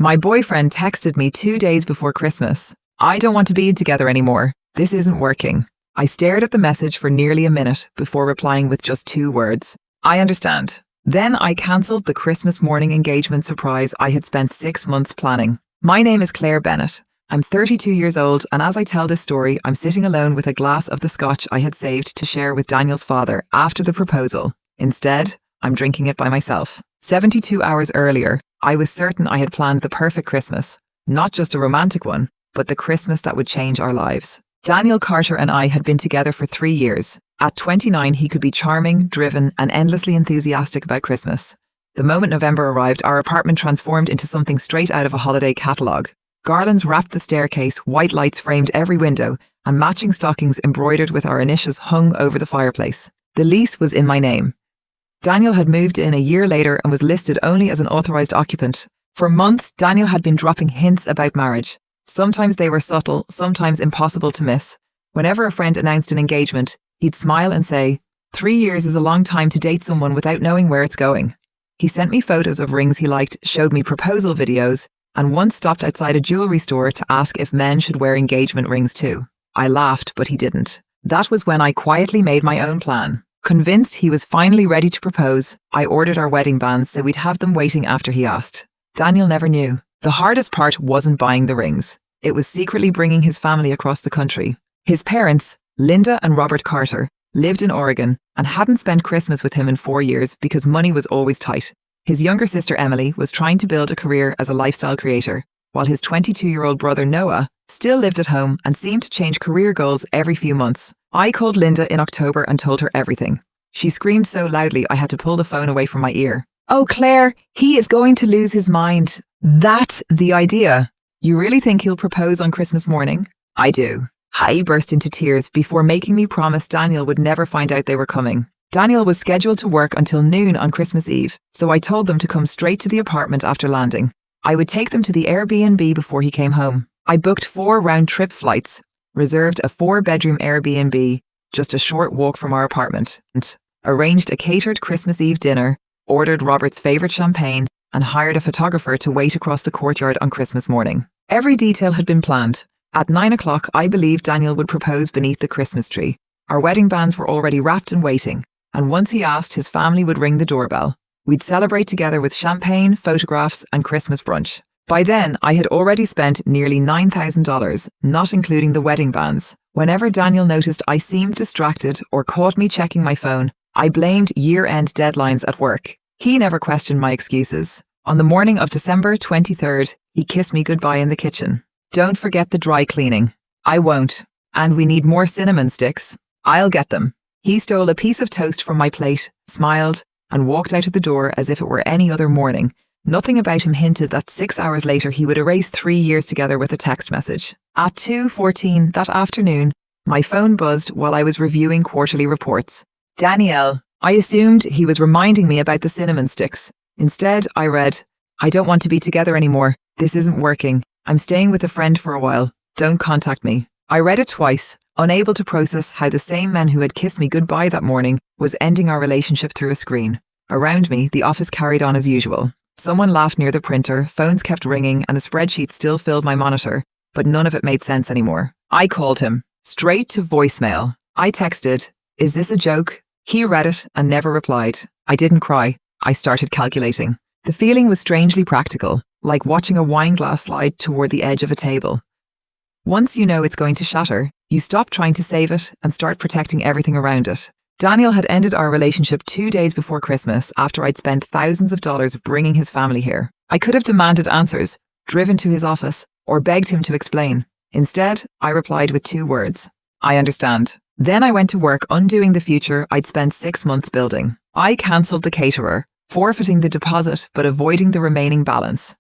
My boyfriend texted me 2 days before Christmas. I don't want to be together anymore. This isn't working. I stared at the message for nearly a minute before replying with just 2 words. I understand. Then I cancelled the Christmas morning engagement surprise I had spent 6 months planning. My name is Claire Bennett. I'm 32 years old, and as I tell this story, I'm sitting alone with a glass of the scotch I had saved to share with Daniel's father after the proposal. Instead, I'm drinking it by myself. 72 hours earlier, I was certain I had planned the perfect Christmas. Not just a romantic one, but the Christmas that would change our lives. Daniel Carter and I had been together for 3 years. At 29, he could be charming, driven, and endlessly enthusiastic about Christmas. The moment November arrived, our apartment transformed into something straight out of a holiday catalogue. Garlands wrapped the staircase, white lights framed every window, and matching stockings embroidered with our initials hung over the fireplace. The lease was in my name. Daniel had moved in a year later and was listed only as an authorized occupant. For months, Daniel had been dropping hints about marriage. Sometimes they were subtle, sometimes impossible to miss. Whenever a friend announced an engagement, he'd smile and say, 3 years is a long time to date someone without knowing where it's going. He sent me photos of rings he liked, showed me proposal videos, and once stopped outside a jewelry store to ask if men should wear engagement rings too. I laughed, but he didn't. That was when I quietly made my own plan. Convinced he was finally ready to propose, I ordered our wedding bands so we'd have them waiting after he asked. Daniel never knew. The hardest part wasn't buying the rings. It was secretly bringing his family across the country. His parents, Linda and Robert Carter, lived in Oregon and hadn't spent Christmas with him in 4 years because money was always tight. His younger sister Emily was trying to build a career as a lifestyle creator, while his 22-year-old brother Noah still lived at home and seemed to change career goals every few months. I called Linda in October and told her everything. She screamed so loudly I had to pull the phone away from my ear. "Oh, Claire, he is going to lose his mind. That's the idea. You really think he'll propose on Christmas morning?" "I do." I burst into tears before making me promise Daniel would never find out they were coming. Daniel was scheduled to work until noon on Christmas Eve, so I told them to come straight to the apartment after landing. I would take them to the Airbnb before he came home. I booked 4 round-trip flights, reserved a 4-bedroom Airbnb, just a short walk from our apartment, and arranged a catered Christmas Eve dinner, ordered Robert's favorite champagne, and hired a photographer to wait across the courtyard on Christmas morning. Every detail had been planned. At 9 o'clock, I believed Daniel would propose beneath the Christmas tree. Our wedding bands were already wrapped and waiting, and once he asked, his family would ring the doorbell. We'd celebrate together with champagne, photographs, and Christmas brunch. By then, I had already spent nearly $9,000, not including the wedding bands. Whenever Daniel noticed I seemed distracted or caught me checking my phone, I blamed year-end deadlines at work. He never questioned my excuses. On the morning of December 23rd, he kissed me goodbye in the kitchen. "Don't forget the dry cleaning." "I won't. And we need more cinnamon sticks." "I'll get them." He stole a piece of toast from my plate, smiled, and walked out of the door as if it were any other morning. Nothing about him hinted that 6 hours later he would erase 3 years together with a text message. At 2:14 that afternoon, my phone buzzed while I was reviewing quarterly reports. "Danielle." I assumed he was reminding me about the cinnamon sticks. Instead, I read, "I don't want to be together anymore. This isn't working. I'm staying with a friend for a while. Don't contact me." I read it twice, unable to process how the same man who had kissed me goodbye that morning was ending our relationship through a screen. Around me, the office carried on as usual. Someone laughed near the printer, phones kept ringing, and a spreadsheet still filled my monitor, but none of it made sense anymore. I called him, straight to voicemail. I texted, "Is this a joke?" He read it and never replied. I didn't cry. I started calculating. The feeling was strangely practical, like watching a wine glass slide toward the edge of a table. Once you know it's going to shatter, you stop trying to save it and start protecting everything around it. Daniel had ended our relationship 2 days before Christmas after I'd spent thousands of dollars bringing his family here. I could have demanded answers, driven to his office, or begged him to explain. Instead, I replied with 2 words. "I understand." Then I went to work undoing the future I'd spent 6 months building. I cancelled the caterer, forfeiting the deposit but avoiding the remaining balance.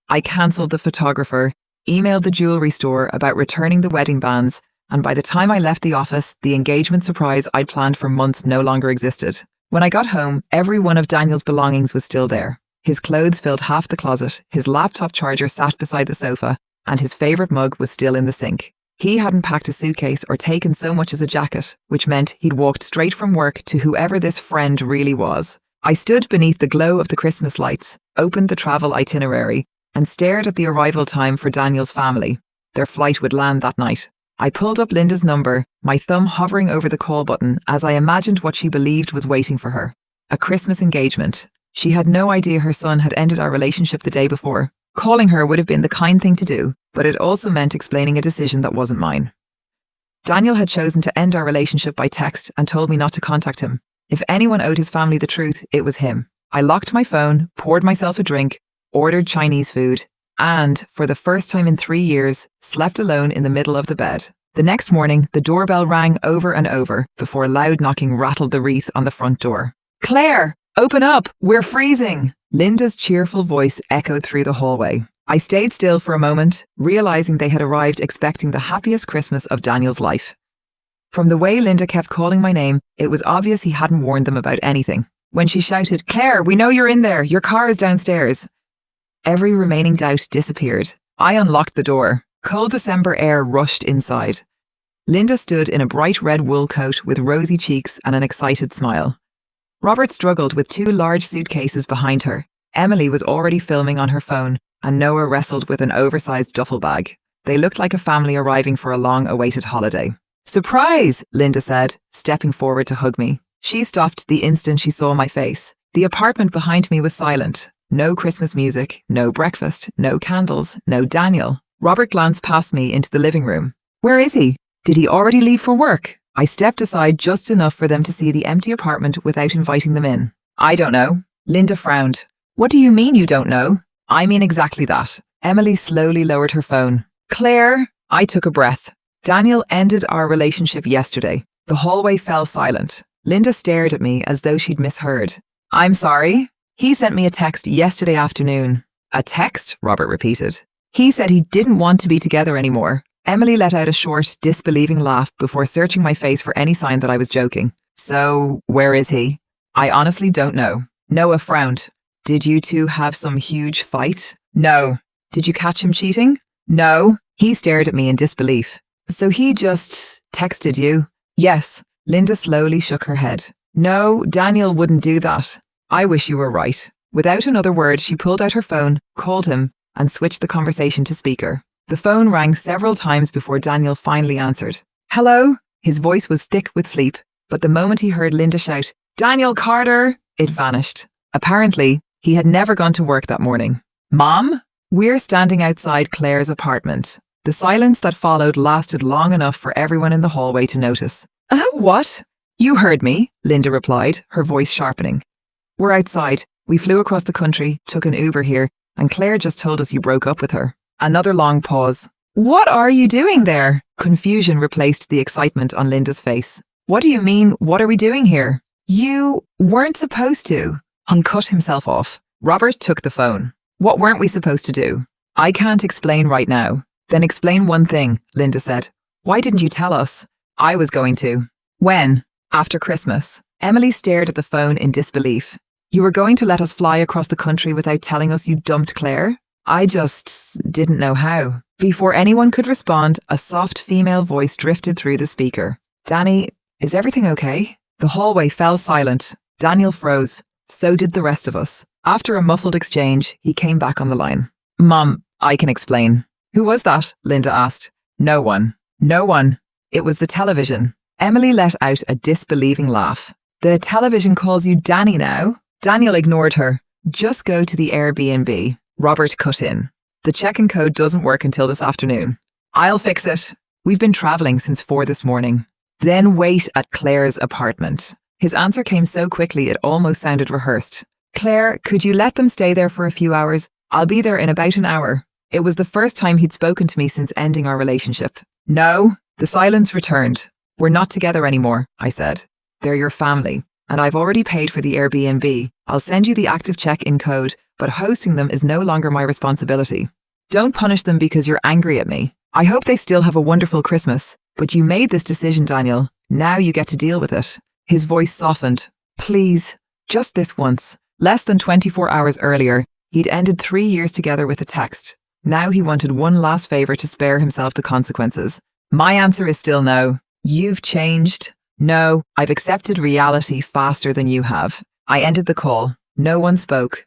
I cancelled the photographer, emailed the jewelry store about returning the wedding bands, and by the time I left the office, the engagement surprise I'd planned for months no longer existed. When I got home, every one of Daniel's belongings was still there. His clothes filled half the closet, his laptop charger sat beside the sofa, and his favourite mug was still in the sink. He hadn't packed a suitcase or taken so much as a jacket, which meant he'd walked straight from work to whoever this friend really was. I stood beneath the glow of the Christmas lights, opened the travel itinerary, and stared at the arrival time for Daniel's family. Their flight would land that night. I pulled up Linda's number, my thumb hovering over the call button as I imagined what she believed was waiting for her. A Christmas engagement. She had no idea her son had ended our relationship the day before. Calling her would have been the kind thing to do, but it also meant explaining a decision that wasn't mine. Daniel had chosen to end our relationship by text and told me not to contact him. If anyone owed his family the truth, it was him. I locked my phone, poured myself a drink, ordered Chinese food, and, for the first time in 3 years, slept alone in the middle of the bed. The next morning, the doorbell rang over and over before loud knocking rattled the wreath on the front door. "Claire, open up! We're freezing!" Linda's cheerful voice echoed through the hallway. I stayed still for a moment, realizing they had arrived expecting the happiest Christmas of Daniel's life. From the way Linda kept calling my name, it was obvious he hadn't warned them about anything. When she shouted, "Claire, we know you're in there. Your car is downstairs," every remaining doubt disappeared. I unlocked the door. Cold December air rushed inside. Linda stood in a bright red wool coat with rosy cheeks and an excited smile. Robert struggled with 2 large suitcases behind her. Emily was already filming on her phone, and Noah wrestled with an oversized duffel bag. They looked like a family arriving for a long-awaited holiday. "Surprise!" Linda said, stepping forward to hug me. She stopped the instant she saw my face. The apartment behind me was silent. No Christmas music, no breakfast, no candles, no Daniel. Robert glanced past me into the living room. "Where is he? Did he already leave for work?" I stepped aside just enough for them to see the empty apartment without inviting them in. "I don't know." Linda frowned. "What do you mean you don't know?" "I mean exactly that." Emily slowly lowered her phone. "Claire," I took a breath. "Daniel ended our relationship yesterday." The hallway fell silent. Linda stared at me as though she'd misheard. "I'm sorry." "He sent me a text yesterday afternoon." "A text?" Robert repeated. "He said he didn't want to be together anymore." Emily let out a short, disbelieving laugh before searching my face for any sign that I was joking. "So, where is he?" "I honestly don't know." Noah frowned. "Did you two have some huge fight?" "No." "Did you catch him cheating?" "No." He stared at me in disbelief. "So he just texted you?" "Yes." Linda slowly shook her head. "No, Daniel wouldn't do that." "I wish you were right." Without another word, she pulled out her phone, called him, and switched the conversation to speaker. The phone rang several times before Daniel finally answered. "Hello?" His voice was thick with sleep, but the moment he heard Linda shout, "Daniel Carter!" it vanished. Apparently, he had never gone to work that morning. "Mom?" We're standing outside Claire's apartment. The silence that followed lasted long enough for everyone in the hallway to notice. What?" "You heard me," Linda replied, her voice sharpening. "We're outside. We flew across the country, took an Uber here, and Claire just told us you broke up with her." Another long pause. "What are you doing there?" Confusion replaced the excitement on Linda's face. "What do you mean, what are we doing here?" "You weren't supposed to." He cut himself off. Robert took the phone. "What weren't we supposed to do?" "I can't explain right now." "Then explain one thing," Linda said. "Why didn't you tell us?" "I was going to." "When?" "After Christmas." Emily stared at the phone in disbelief. "You were going to let us fly across the country without telling us you dumped Claire?" "I just didn't know how." Before anyone could respond, a soft female voice drifted through the speaker. "Danny, is everything okay?" The hallway fell silent. Daniel froze. So did the rest of us. After a muffled exchange, he came back on the line. "Mom, I can explain." "Who was that?" Linda asked. "No one." "No one." "It was the television." Emily let out a disbelieving laugh. "The television calls you Danny now?" Daniel ignored her. "Just go to the Airbnb." Robert cut in. "The check-in code doesn't work until this afternoon." "I'll fix it." "We've been traveling since 4 this morning." "Then wait at Claire's apartment." His answer came so quickly it almost sounded rehearsed. "Claire, could you let them stay there for a few hours? I'll be there in about an hour." It was the first time he'd spoken to me since ending our relationship. "No." The silence returned. "We're not together anymore," I said. "They're your family, and I've already paid for the Airbnb. I'll send you the active check-in code, but hosting them is no longer my responsibility. Don't punish them because you're angry at me. I hope they still have a wonderful Christmas, but you made this decision, Daniel. Now you get to deal with it." His voice softened. "Please, just this once." Less than 24 hours earlier, he'd ended 3 years together with a text. Now he wanted one last favor to spare himself the consequences. My answer is still no. "You've changed." "No, I've accepted reality faster than you have." I ended the call. No one spoke.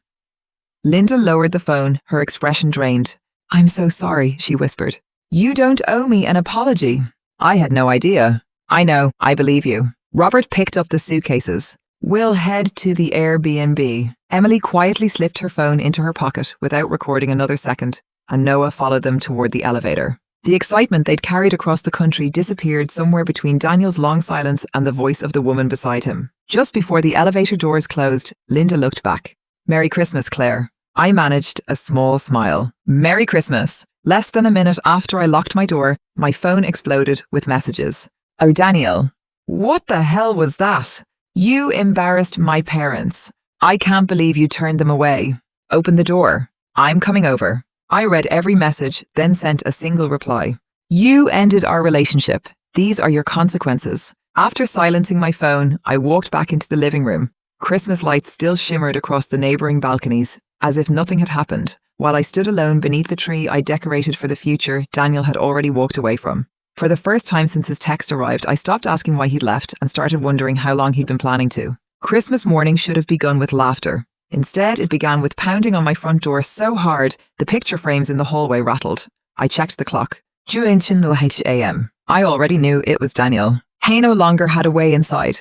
Linda lowered the phone, her expression drained. I'm so sorry, she whispered. You don't owe me an apology. I had no idea. I know, I believe you. Robert picked up the suitcases. We'll head to the Airbnb. Emily quietly slipped her phone into her pocket without recording another second, and Noah followed them toward the elevator. The excitement they'd carried across the country disappeared somewhere between Daniel's long silence and the voice of the woman beside him. Just before the elevator doors closed, Linda looked back. Merry Christmas, Claire. I managed a small smile. Merry Christmas. Less than a minute after I locked my door, my phone exploded with messages. Oh, Daniel. What the hell was that? You embarrassed my parents. I can't believe you turned them away. Open the door. I'm coming over. I read every message, then sent a single reply. You ended our relationship. These are your consequences. After silencing my phone, I walked back into the living room. Christmas lights still shimmered across the neighboring balconies, as if nothing had happened. While I stood alone beneath the tree I decorated for the future Daniel had already walked away from. For the first time since his text arrived, I stopped asking why he'd left and started wondering how long he'd been planning to. Christmas morning should have begun with laughter. Instead, it began with pounding on my front door so hard the picture frames in the hallway rattled. I checked the clock. 2:08 a.m. I already knew it was Daniel. He no longer had a way inside.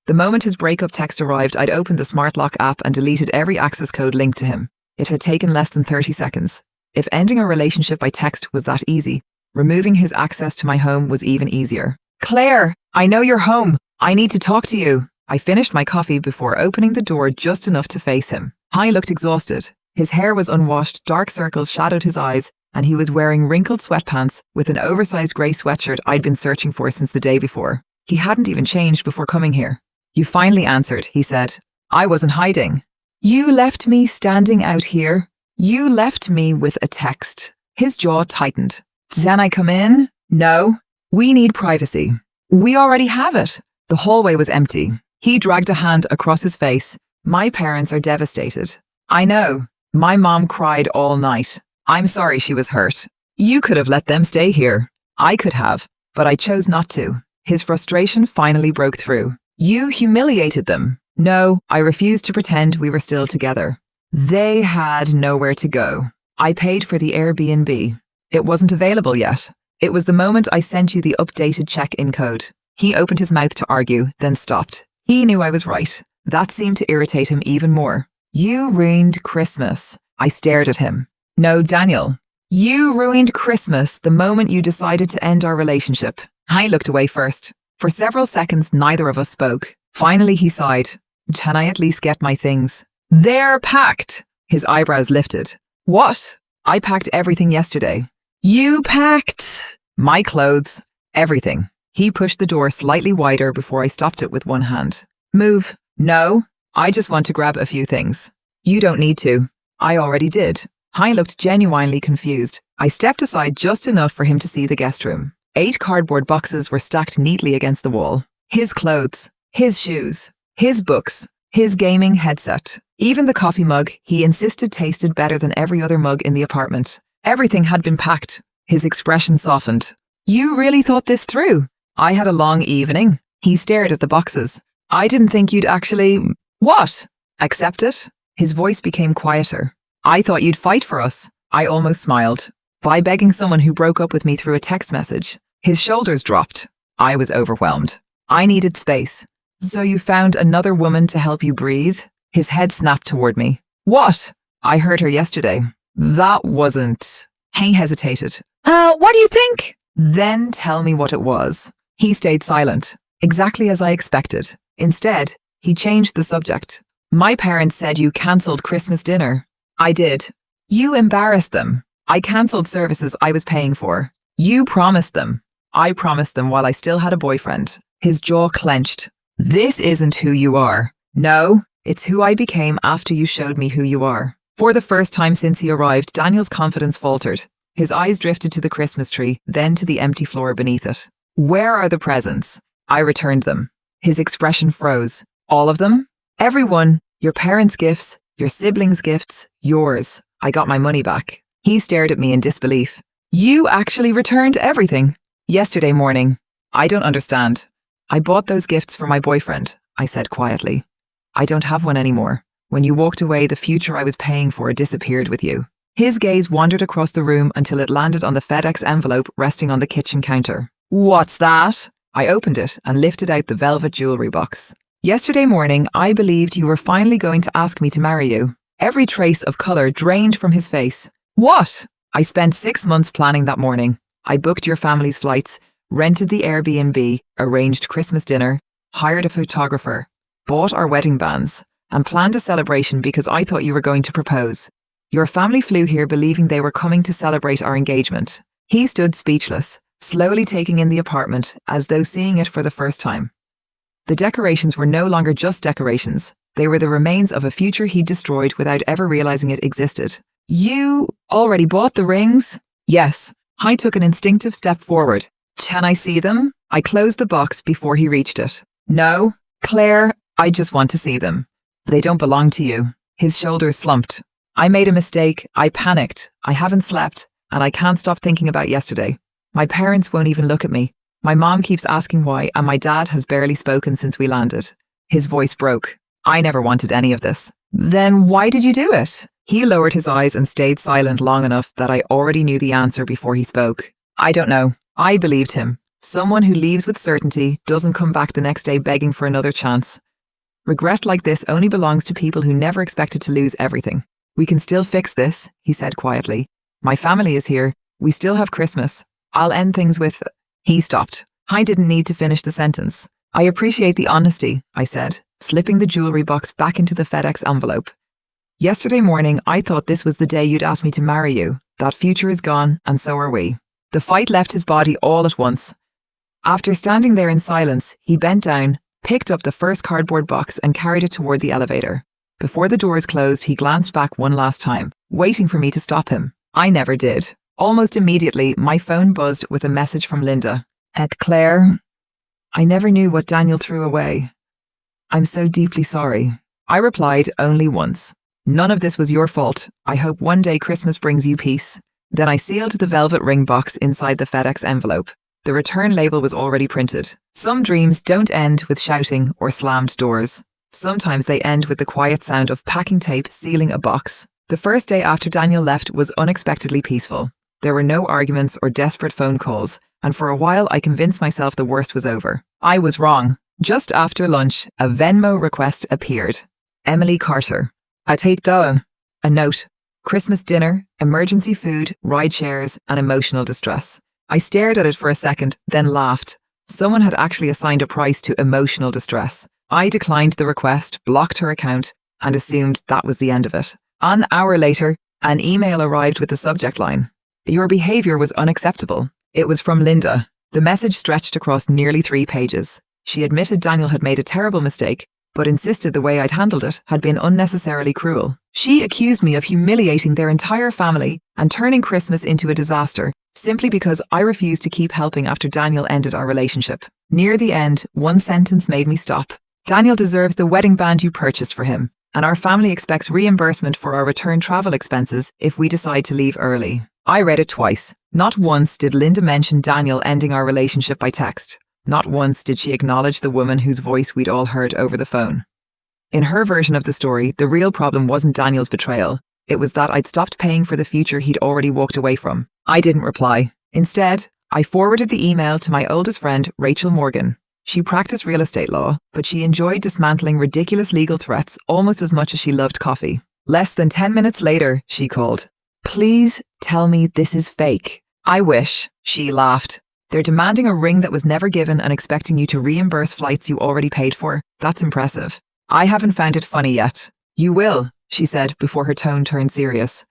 The moment his breakup text arrived, I'd opened the Smart Lock app and deleted every access code linked to him. It had taken less than 30 seconds. If ending a relationship by text was that easy, removing his access to my home was even easier. Claire, I know you're home. I need to talk to you. I finished my coffee before opening the door just enough to face him. He looked exhausted. His hair was unwashed, dark circles shadowed his eyes, and he was wearing wrinkled sweatpants with an oversized grey sweatshirt I'd been searching for since the day before. He hadn't even changed before coming here. You finally answered, he said. I wasn't hiding. You left me standing out here. You left me with a text. His jaw tightened. Can I come in? No. We need privacy. We already have it. The hallway was empty. He dragged a hand across his face. My parents are devastated. I know. My mom cried all night. I'm sorry she was hurt. You could have let them stay here. I could have, but I chose not to. His frustration finally broke through. You humiliated them. No, I refused to pretend we were still together. They had nowhere to go. I paid for the Airbnb. It wasn't available yet. It was the moment I sent you the updated check-in code. He opened his mouth to argue, then stopped. He knew I was right. That seemed to irritate him even more. You ruined Christmas. I stared at him. No, Daniel. You ruined Christmas the moment you decided to end our relationship. I looked away first. For several seconds, neither of us spoke. Finally, he sighed. Can I at least get my things? They're packed. His eyebrows lifted. What? I packed everything yesterday. You packed? My clothes. Everything. He pushed the door slightly wider before I stopped it with one hand. Move. No. I just want to grab a few things. You don't need to. I already did. I looked genuinely confused. I stepped aside just enough for him to see the guest room. 8 cardboard boxes were stacked neatly against the wall. His clothes, his shoes, his books, his gaming headset. Even the coffee mug he insisted tasted better than every other mug in the apartment. Everything had been packed. His expression softened. You really thought this through? I had a long evening. He stared at the boxes. I didn't think you'd actually… What? Accept it? His voice became quieter. I thought you'd fight for us. I almost smiled. By begging someone who broke up with me through a text message. His shoulders dropped. I was overwhelmed. I needed space. So you found another woman to help you breathe? His head snapped toward me. What? I heard her yesterday. That wasn't… He hesitated. What do you think? Then tell me what it was. He stayed silent, exactly as I expected. Instead, he changed the subject. My parents said you cancelled Christmas dinner. I did. You embarrassed them. I cancelled services I was paying for. You promised them. I promised them while I still had a boyfriend. His jaw clenched. This isn't who you are. No, it's who I became after you showed me who you are. For the first time since he arrived, Daniel's confidence faltered. His eyes drifted to the Christmas tree, then to the empty floor beneath it. Where are the presents? I returned them. His expression froze. All of them? Everyone. Your parents' gifts, your siblings' gifts, yours. I got my money back. He stared at me in disbelief. You actually returned everything? Yesterday morning. I don't understand. I bought those gifts for my boyfriend, I said quietly. I don't have one anymore. When you walked away, the future I was paying for disappeared with you. His gaze wandered across the room until it landed on the FedEx envelope resting on the kitchen counter. What's that? I opened it and lifted out the velvet jewelry box. Yesterday morning, I believed you were finally going to ask me to marry you. Every trace of color drained from his face. What? I spent 6 months planning that morning. I booked your family's flights, rented the Airbnb, arranged Christmas dinner, hired a photographer, bought our wedding bands, and planned a celebration because I thought you were going to propose. Your family flew here believing they were coming to celebrate our engagement. He stood speechless, slowly taking in the apartment as though seeing it for the first time. The decorations were no longer just decorations. They were the remains of a future he'd destroyed without ever realizing it existed. You already bought the rings? Yes. I took an instinctive step forward. Can I see them? I closed the box before he reached it. No, Claire, I just want to see them. They don't belong to you. His shoulders slumped. I made a mistake. I panicked. I haven't slept, and I can't stop thinking about yesterday. My parents won't even look at me. My mom keeps asking why, and my dad has barely spoken since we landed. His voice broke. I never wanted any of this. Then why did you do it? He lowered his eyes and stayed silent long enough that I already knew the answer before he spoke. I don't know. I believed him. Someone who leaves with certainty doesn't come back the next day begging for another chance. Regret like this only belongs to people who never expected to lose everything. We can still fix this, he said quietly. My family is here. We still have Christmas. I'll end things with... He stopped. I didn't need to finish the sentence. I appreciate the honesty, I said, slipping the jewelry box back into the FedEx envelope. Yesterday morning, I thought this was the day you'd ask me to marry you. That future is gone, and so are we. The fight left his body all at once. After standing there in silence, he bent down, picked up the first cardboard box and carried it toward the elevator. Before the doors closed, he glanced back one last time, waiting for me to stop him. I never did. Almost immediately, my phone buzzed with a message from Linda. Claire, I never knew what Daniel threw away. I'm so deeply sorry. I replied only once. None of this was your fault. I hope one day Christmas brings you peace. Then I sealed the velvet ring box inside the FedEx envelope. The return label was already printed. Some dreams don't end with shouting or slammed doors. Sometimes they end with the quiet sound of packing tape sealing a box. The first day after Daniel left was unexpectedly peaceful. There were no arguments or desperate phone calls, and for a while I convinced myself the worst was over. I was wrong. Just after lunch, a Venmo request appeared. Emily Carter. I take down. A note. Christmas dinner, emergency food, ride shares, and emotional distress. I stared at it for a second, then laughed. Someone had actually assigned a price to emotional distress. I declined the request, blocked her account, and assumed that was the end of it. An hour later, an email arrived with the subject line. Your behavior was unacceptable. It was from Linda. The message stretched across nearly 3 pages. She admitted Daniel had made a terrible mistake, but insisted the way I'd handled it had been unnecessarily cruel. She accused me of humiliating their entire family and turning Christmas into a disaster, simply because I refused to keep helping after Daniel ended our relationship. Near the end, one sentence made me stop. Daniel deserves the wedding band you purchased for him, and our family expects reimbursement for our return travel expenses if we decide to leave early. I read it twice. Not once did Linda mention Daniel ending our relationship by text. Not once did she acknowledge the woman whose voice we'd all heard over the phone. In her version of the story, the real problem wasn't Daniel's betrayal. It was that I'd stopped paying for the future he'd already walked away from. I didn't reply. Instead, I forwarded the email to my oldest friend, Rachel Morgan. She practiced real estate law, but she enjoyed dismantling ridiculous legal threats almost as much as she loved coffee. Less than 10 minutes later, she called. Please tell me this is fake. I wish, she laughed. They're demanding a ring that was never given and expecting you to reimburse flights you already paid for. That's impressive. I haven't found it funny yet. You will, she said before her tone turned serious.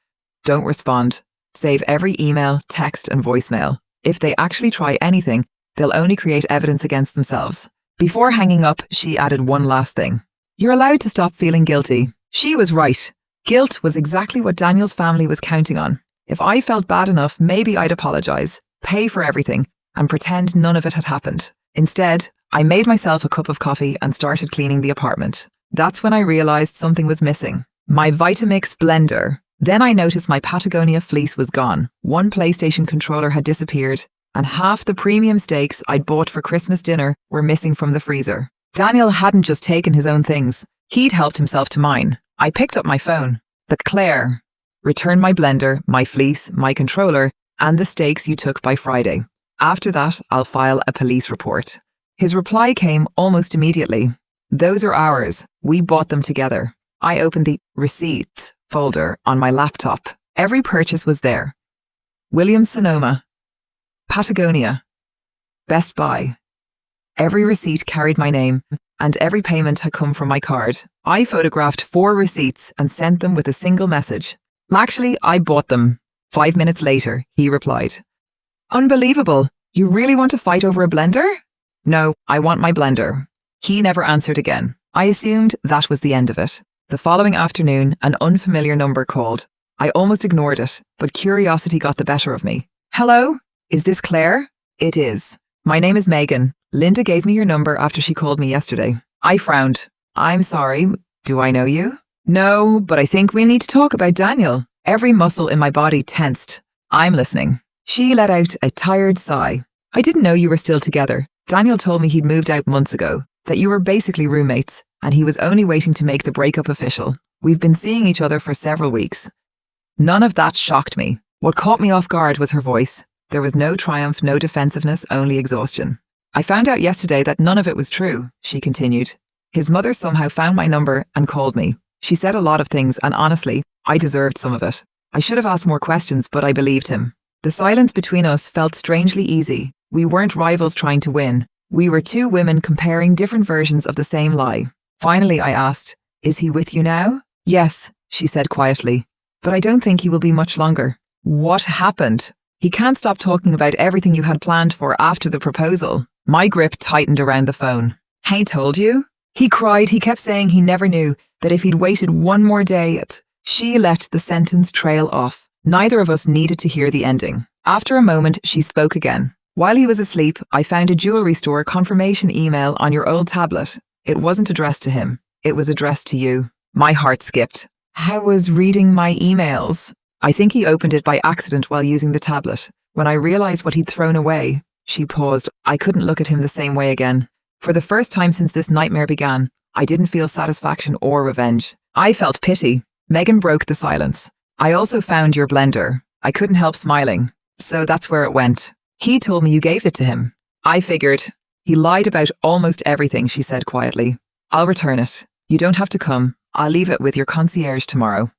Don't respond. Save every email, text, and voicemail. If they actually try anything, they'll only create evidence against themselves. Before hanging up, she added one last thing. You're allowed to stop feeling guilty. She was right. Guilt was exactly what Daniel's family was counting on. If I felt bad enough, maybe I'd apologize, pay for everything, and pretend none of it had happened. Instead, I made myself a cup of coffee and started cleaning the apartment. That's when I realized something was missing. My Vitamix blender. Then I noticed my Patagonia fleece was gone. One PlayStation controller had disappeared, and half the premium steaks I'd bought for Christmas dinner were missing from the freezer. Daniel hadn't just taken his own things. He'd helped himself to mine. I picked up my phone. The Claire. Return my blender, my fleece, my controller, and the steaks you took by Friday. After that, I'll file a police report. His reply came almost immediately. Those are ours. We bought them together. I opened the receipts folder on my laptop. Every purchase was there. Williams-Sonoma, Patagonia, Best Buy. Every receipt carried my name, and every payment had come from my card. I photographed 4 receipts and sent them with a single message. Actually, I bought them. 5 minutes later, he replied. Unbelievable. You really want to fight over a blender? No, I want my blender. He never answered again. I assumed that was the end of it. The following afternoon, an unfamiliar number called. I almost ignored it, but curiosity got the better of me. Hello? Is this Claire? It is. My name is Megan. Linda gave me your number after she called me yesterday. I frowned. I'm sorry. Do I know you? No, but I think we need to talk about Daniel. Every muscle in my body tensed. I'm listening. She let out a tired sigh. I didn't know you were still together. Daniel told me he'd moved out months ago, that you were basically roommates, and he was only waiting to make the breakup official. We've been seeing each other for several weeks. None of that shocked me. What caught me off guard was her voice. There was no triumph, no defensiveness, only exhaustion. I found out yesterday that none of it was true, she continued. His mother somehow found my number and called me. She said a lot of things, and honestly, I deserved some of it. I should have asked more questions, but I believed him. The silence between us felt strangely easy. We weren't rivals trying to win. We were 2 women comparing different versions of the same lie. Finally, I asked, "Is he with you now?" "Yes," she said quietly. "But I don't think he will be much longer." What happened? He can't stop talking about everything you had planned for after the proposal. My grip tightened around the phone. "Hey, told you?" He cried. He kept saying he never knew, that if he'd waited one more day She let the sentence trail off. Neither of us needed to hear the ending. After a moment, she spoke again. "While he was asleep, I found a jewelry store confirmation email on your old tablet. It wasn't addressed to him. It was addressed to you." My heart skipped. I was reading my emails. I think he opened it by accident while using the tablet. When I realized what he'd thrown away, she paused. I couldn't look at him the same way again. For the first time since this nightmare began, I didn't feel satisfaction or revenge. I felt pity. Megan broke the silence. "I also found your blender." I couldn't help smiling. "So that's where it went." "He told me you gave it to him." I figured. "He lied about almost everything," she said quietly. "I'll return it. You don't have to come. I'll leave it with your concierge tomorrow."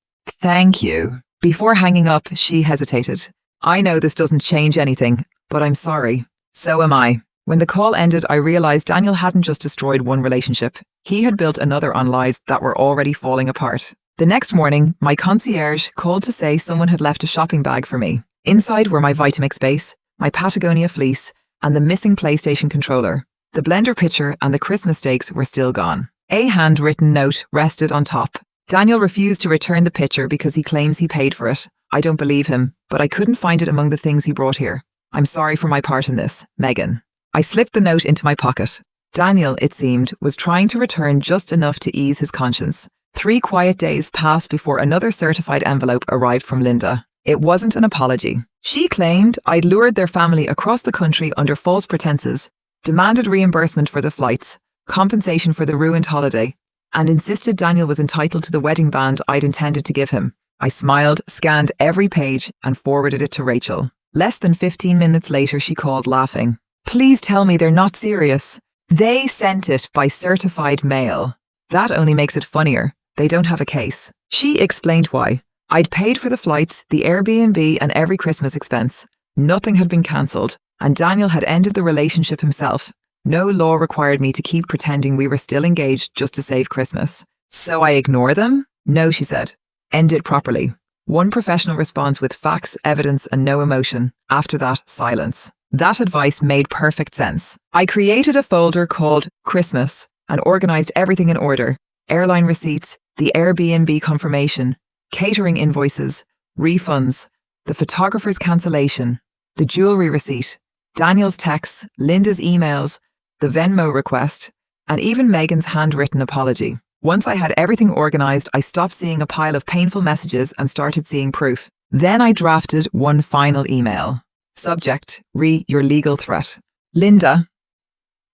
"Thank you." Before hanging up, she hesitated. "I know this doesn't change anything, but I'm sorry." "So am I." When the call ended, I realized Daniel hadn't just destroyed one relationship. He had built another on lies that were already falling apart. The next morning, my concierge called to say someone had left a shopping bag for me. Inside were my Vitamix base, my Patagonia fleece, and the missing PlayStation controller. The blender pitcher and the Christmas steaks were still gone. A handwritten note rested on top. Daniel refused to return the pitcher because he claims he paid for it. I don't believe him, but I couldn't find it among the things he brought here. "I'm sorry for my part in this, Megan." I slipped the note into my pocket. Daniel, it seemed, was trying to return just enough to ease his conscience. 3 quiet days passed before another certified envelope arrived from Linda. It wasn't an apology. She claimed I'd lured their family across the country under false pretenses, demanded reimbursement for the flights, compensation for the ruined holiday, and insisted Daniel was entitled to the wedding band I'd intended to give him. I smiled, scanned every page, and forwarded it to Rachel. Less than 15 minutes later, she called laughing. "Please tell me they're not serious. They sent it by certified mail." "That only makes it funnier. They don't have a case." She explained why. I'd paid for the flights, the Airbnb, and every Christmas expense. Nothing had been cancelled, and Daniel had ended the relationship himself. No law required me to keep pretending we were still engaged just to save Christmas. "So I ignore them?" "No," she said. "End it properly." One professional response with facts, evidence, and no emotion. After that, silence. That advice made perfect sense. I created a folder called Christmas and organized everything in order. Airline receipts, the Airbnb confirmation, catering invoices, refunds, the photographer's cancellation, the jewelry receipt, Daniel's texts, Linda's emails, the Venmo request, and even Megan's handwritten apology. Once I had everything organized, I stopped seeing a pile of painful messages and started seeing proof. Then I drafted one final email. Subject, your legal threat. Linda.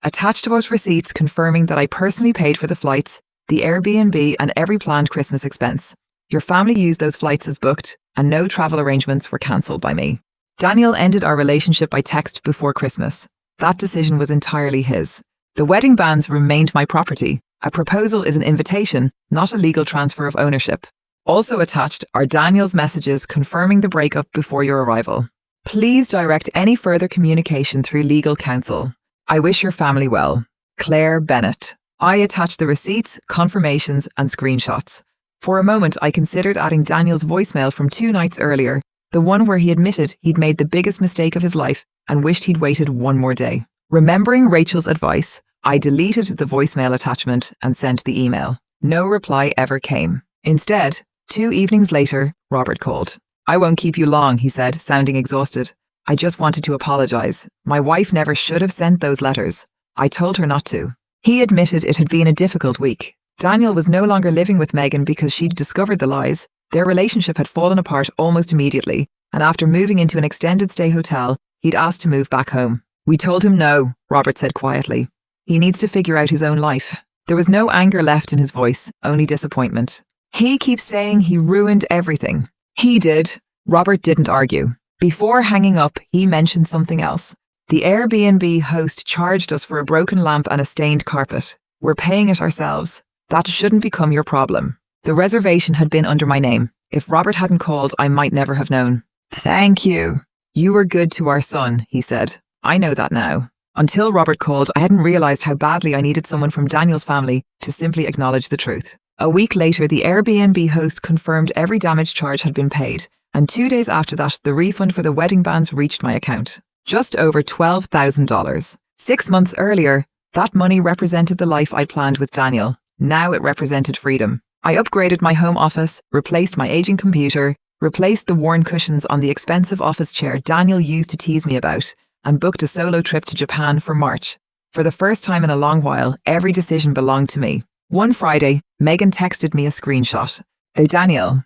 Attached to both receipts confirming that I personally paid for the flights, the Airbnb, and every planned Christmas expense. Your family used those flights as booked, and no travel arrangements were cancelled by me. Daniel ended our relationship by text before Christmas. That decision was entirely his. The wedding bands remained my property. A proposal is an invitation, not a legal transfer of ownership. Also attached are Daniel's messages confirming the breakup before your arrival. Please direct any further communication through legal counsel. I wish your family well. Claire Bennett. I attached the receipts, confirmations, and screenshots. For a moment, I considered adding Daniel's voicemail from 2 nights earlier, the one where he admitted he'd made the biggest mistake of his life and wished he'd waited one more day. Remembering Rachel's advice, I deleted the voicemail attachment and sent the email. No reply ever came. Instead, 2 evenings later, Robert called. I won't keep you long, he said, sounding exhausted. I just wanted to apologize. My wife never should have sent those letters. I told her not to. He admitted it had been a difficult week. Daniel was no longer living with Megan because she'd discovered the lies. Their relationship had fallen apart almost immediately, and after moving into an extended stay hotel, he'd asked to move back home. We told him no, Robert said quietly. He needs to figure out his own life. There was no anger left in his voice, only disappointment. He keeps saying he ruined everything. He did. Robert didn't argue. Before hanging up, he mentioned something else. The Airbnb host charged us for a broken lamp and a stained carpet. We're paying it ourselves. That shouldn't become your problem. The reservation had been under my name. If Robert hadn't called, I might never have known. Thank you. You were good to our son, he said. I know that now. Until Robert called, I hadn't realized how badly I needed someone from Daniel's family to simply acknowledge the truth. A week later, the Airbnb host confirmed every damage charge had been paid, and 2 days after that, the refund for the wedding bands reached my account. Just over $12,000. 6 months earlier, that money represented the life I'd planned with Daniel. Now it represented freedom. I upgraded my home office, replaced my aging computer, replaced the worn cushions on the expensive office chair Daniel used to tease me about, and booked a solo trip to Japan for March. For the first time in a long while, every decision belonged to me. One Friday, Megan texted me a screenshot. Oh, Daniel,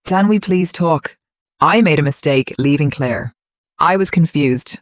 can we please talk? I made a mistake leaving Claire. I was confused.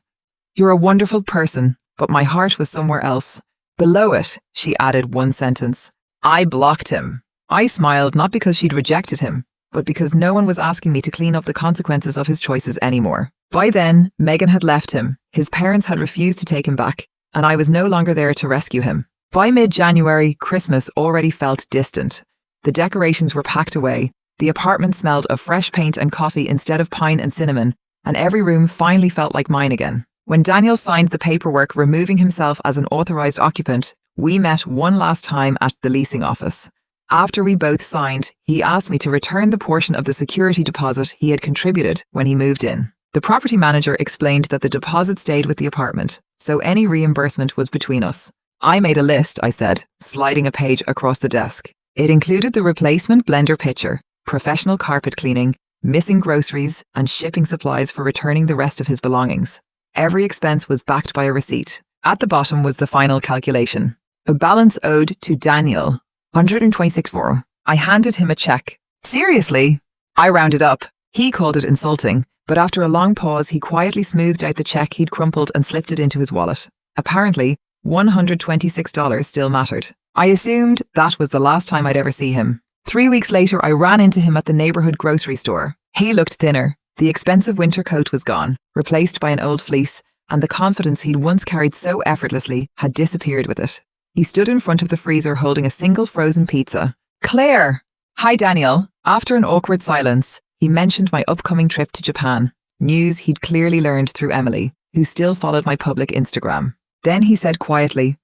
You're a wonderful person, but my heart was somewhere else. Below it, she added one sentence. I blocked him. I smiled not because she'd rejected him, but because no one was asking me to clean up the consequences of his choices anymore. By then, Megan had left him, his parents had refused to take him back, and I was no longer there to rescue him. By mid-January, Christmas already felt distant. The decorations were packed away, the apartment smelled of fresh paint and coffee instead of pine and cinnamon, and every room finally felt like mine again. When Daniel signed the paperwork removing himself as an authorized occupant, we met one last time at the leasing office. After we both signed, he asked me to return the portion of the security deposit he had contributed when he moved in. The property manager explained that the deposit stayed with the apartment, so any reimbursement was between us. I made a list, I said, sliding a page across the desk. It included the replacement blender pitcher, professional carpet cleaning, missing groceries, and shipping supplies for returning the rest of his belongings. Every expense was backed by a receipt. At the bottom was the final calculation. A balance owed to Daniel, €126. I handed him a check. Seriously? I rounded up. He called it insulting, but after a long pause, he quietly smoothed out the check he'd crumpled and slipped it into his wallet. Apparently, $126 still mattered. I assumed that was the last time I'd ever see him. 3 weeks later, I ran into him at the neighborhood grocery store. He looked thinner. The expensive winter coat was gone, replaced by an old fleece, and the confidence he'd once carried so effortlessly had disappeared with it. He stood in front of the freezer holding a single frozen pizza. Claire! Hi, Daniel. After an awkward silence, he mentioned my upcoming trip to Japan, news he'd clearly learned through Emily, who still followed my public Instagram. Then he said quietly,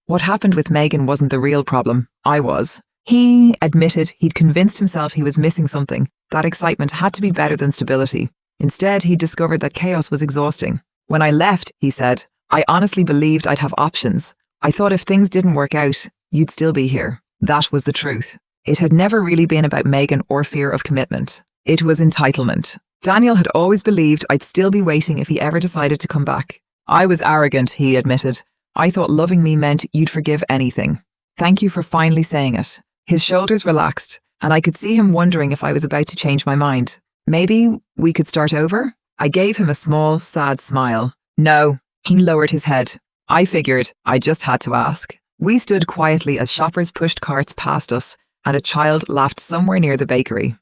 what happened with Megan wasn't the real problem, I was. He admitted he'd convinced himself he was missing something, that excitement had to be better than stability. Instead, he discovered that chaos was exhausting. When I left, he said, I honestly believed I'd have options. I thought if things didn't work out, you'd still be here. That was the truth. It had never really been about Megan or fear of commitment. It was entitlement. Daniel had always believed I'd still be waiting if he ever decided to come back. I was arrogant, he admitted. I thought loving me meant you'd forgive anything. Thank you for finally saying it. His shoulders relaxed, and I could see him wondering if I was about to change my mind. Maybe we could start over? I gave him a small, sad smile. No, he lowered his head. I figured I just had to ask. We stood quietly as shoppers pushed carts past us and a child laughed somewhere near the bakery.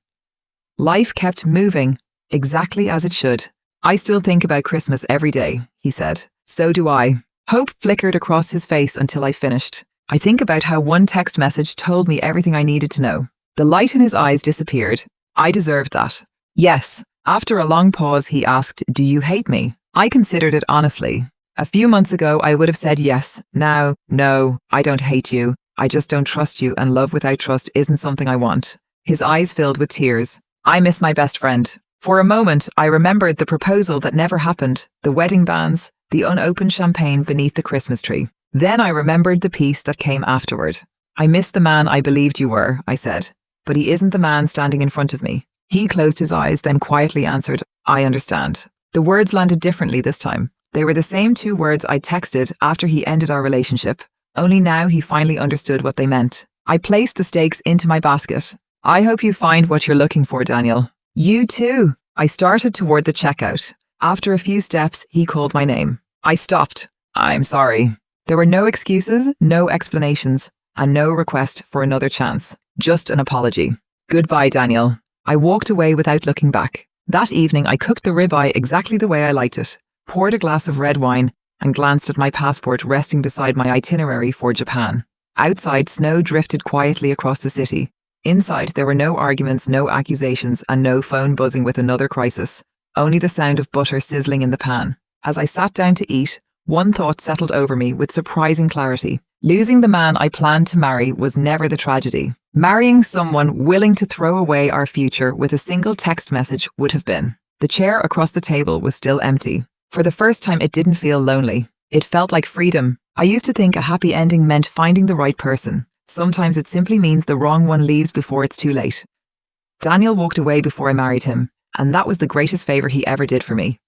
Life kept moving, exactly as it should. I still think about Christmas every day, he said. So do I. Hope flickered across his face until I finished. I think about how one text message told me everything I needed to know. The light in his eyes disappeared. I deserved that. Yes. After a long pause, he asked, "Do you hate me?" I considered it honestly. A few months ago, I would have said yes. Now, no, I don't hate you. I just don't trust you, and love without trust isn't something I want. His eyes filled with tears. I miss my best friend. For a moment, I remembered the proposal that never happened, the wedding banns, the unopened champagne beneath the Christmas tree. Then I remembered the peace that came afterward. I miss the man I believed you were, I said. But he isn't the man standing in front of me. He closed his eyes, then quietly answered, "I understand." The words landed differently this time. They were the same 2 words I texted after he ended our relationship. Only now he finally understood what they meant. I placed the stakes into my basket. I hope you find what you're looking for, Daniel. You too. I started toward the checkout. After a few steps, he called my name. I stopped. I'm sorry. There were no excuses, no explanations, and no request for another chance. Just an apology. Goodbye, Daniel. I walked away without looking back. That evening, I cooked the ribeye exactly the way I liked it, poured a glass of red wine, and glanced at my passport resting beside my itinerary for Japan. Outside, snow drifted quietly across the city. Inside, there were no arguments, no accusations, and no phone buzzing with another crisis. Only the sound of butter sizzling in the pan. As I sat down to eat, one thought settled over me with surprising clarity. Losing the man I planned to marry was never the tragedy. Marrying someone willing to throw away our future with a single text message would have been. The chair across the table was still empty. For the first time, it didn't feel lonely. It felt like freedom. I used to think a happy ending meant finding the right person. Sometimes it simply means the wrong one leaves before it's too late. Daniel walked away before I married him, and that was the greatest favor he ever did for me.